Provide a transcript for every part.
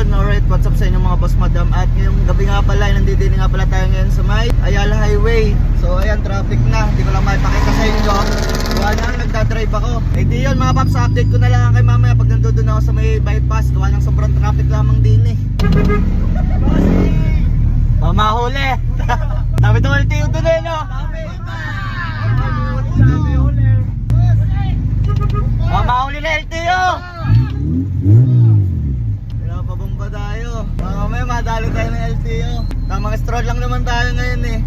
yun, alright, what's up sa inyo mga boss madam. At ngayong gabi nga pala, nandito nga pala tayo ngayon sa may Ayala Highway. So ayan, traffic na, hindi ko lang maipakita sa inyo. Gawa na, nagdadrive ako. Eh di yun mga paps, update ko na lang kay mamaya pag nandun ako sa may bypass. Gawa ng sobrang traffic lamang din eh. Mamahuli. Dami itong LTO dun eh, no? Mamahuli na LTO. Pinapabomba tayo. Mamaya madali tayo ng LTO. Tamang stroll lang naman tayo ngayon eh.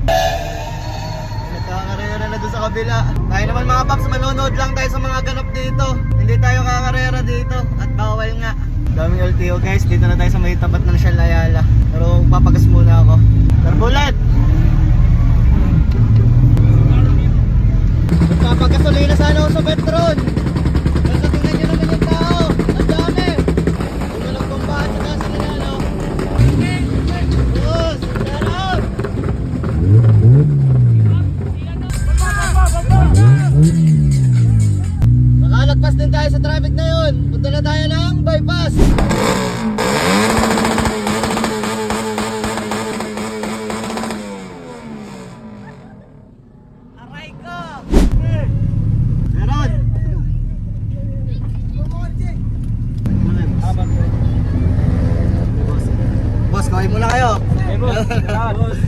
Nagkakarera na doon sa kabila. Tayo naman mga paps, manonood lang tayo sa mga ganap dito. Hindi tayo kakarera dito. At bawal nga. Daming LTO guys, dito na tayo sa may tapat ng Shell Ayala. Pero papagas muna ako. Turbulent! Magpapagasolina sana ako sa Petron. Kasi tingnan nyo naman yung tao. Ang dami. Kung walang bombahan sa gas nila, no? Boss! Meron! Makalagpas din tayo sa traffic na yun. Punta na tayo ng bypass. Aray ko! Meron! Boss, kawin muna kayo. Hey boss, boss.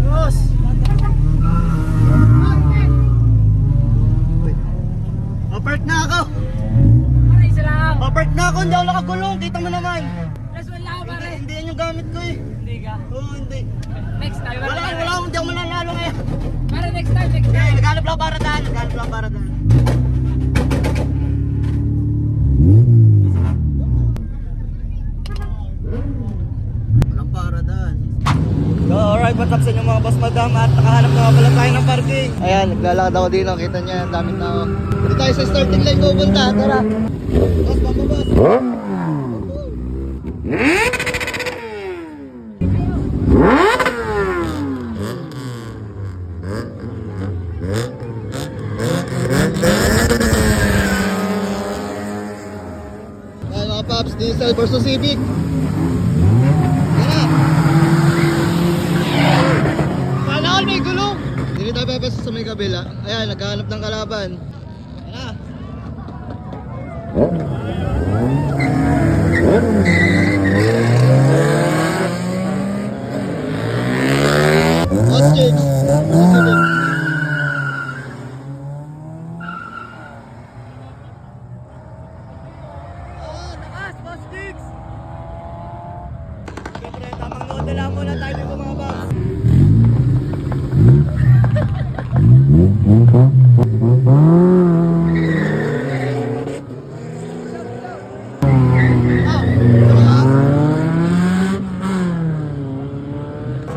Boss! Apart na ako! Pare, isa lang. Apart na ako, hindi ako nakagulong. Kita mo naman. Plus one lang pare. Hindi yan yung gamit ko eh. Hindi ka. Oo, hindi. Next time. Wala, hindi ako mananalo ngayon. Pare, next time, next Eh, time. naghanap lang para daan. Walang para daan. So, alright, what's up sa inyo mga boss madam. At nakahanap na pala tayo ng parking. Ayan, naglalakad ako dito. Kita nyo yan, daming tao. Dito tayo sa starting line pupunta. Tara. Boss, pambabas. Ayan mga paps, diesel versus Civic. Tara. Sana all may gulong. Hindi tayo pepes sa may kabila. Ayan, naghahanap ng kalaban. Tara. Ostrich. Civic. Lakas, boss Diggs. Siyempre, tamang note lang muna tayo dito mga boss.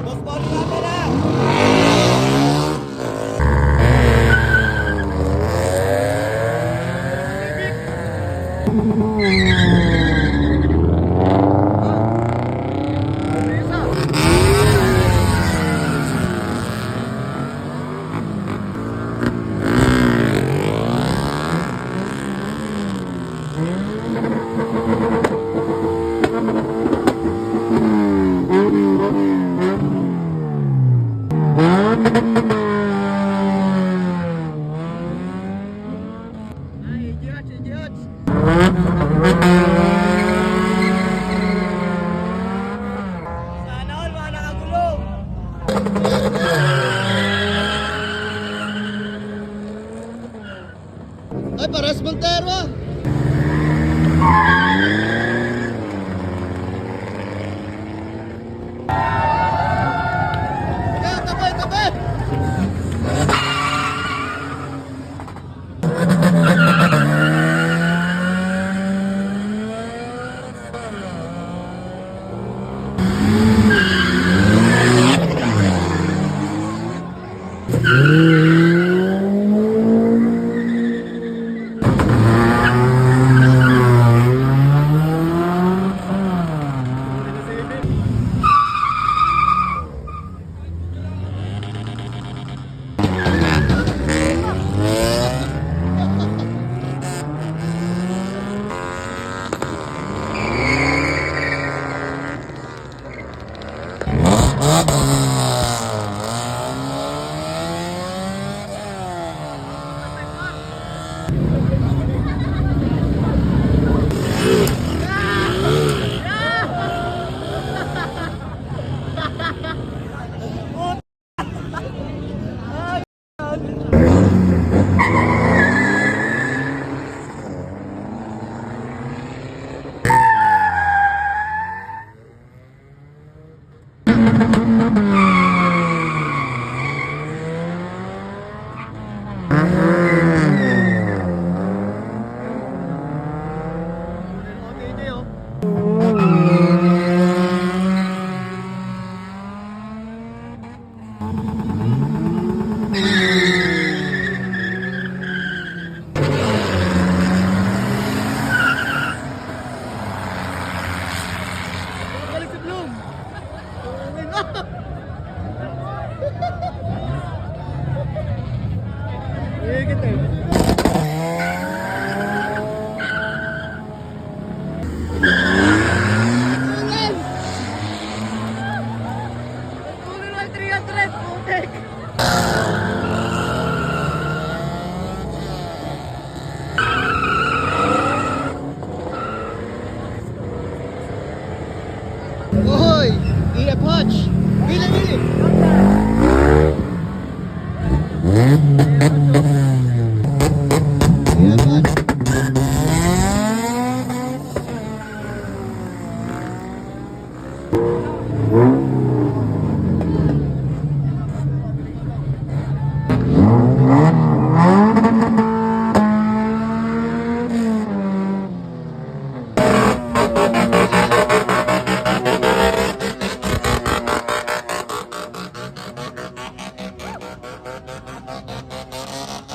Boss, paano natin na? Ay, idiots. Sana all mga nakagulong. Ay, pares Montero ah. clutch. Bili, bili. Ayan, man.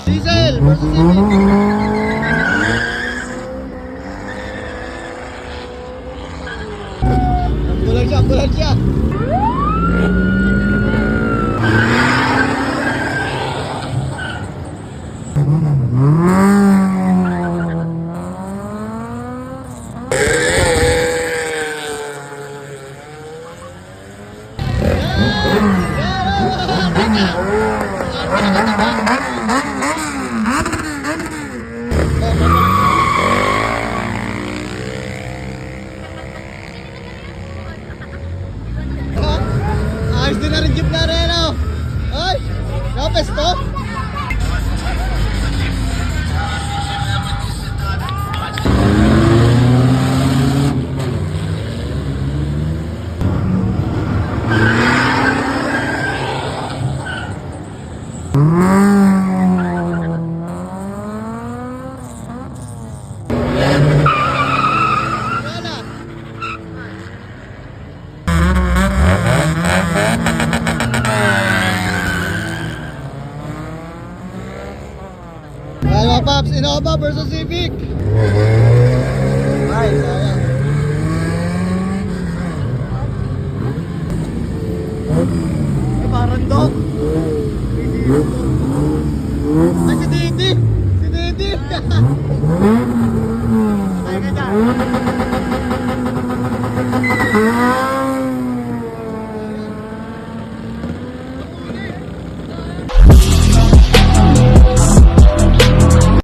Diesel versus Civic. Ambulan siya. Ayos din na rin jeep na rin, oh. Ay, kapes to. Wala. Ayan mga paps, Innova versus Civic. Ay, sayang. Ay, parang dog.